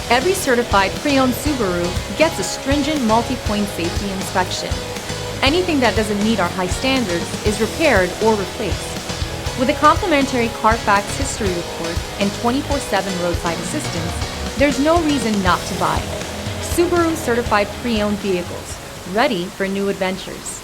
Every certified pre-owned Subaru gets a stringent multi-point safety inspection. Anything that doesn't meet our high standards is repaired or replaced. With a complimentary Carfax history report and 24/7 roadside assistance, there's no reason not to buy. Subaru certified pre-owned vehicles, ready for new adventures.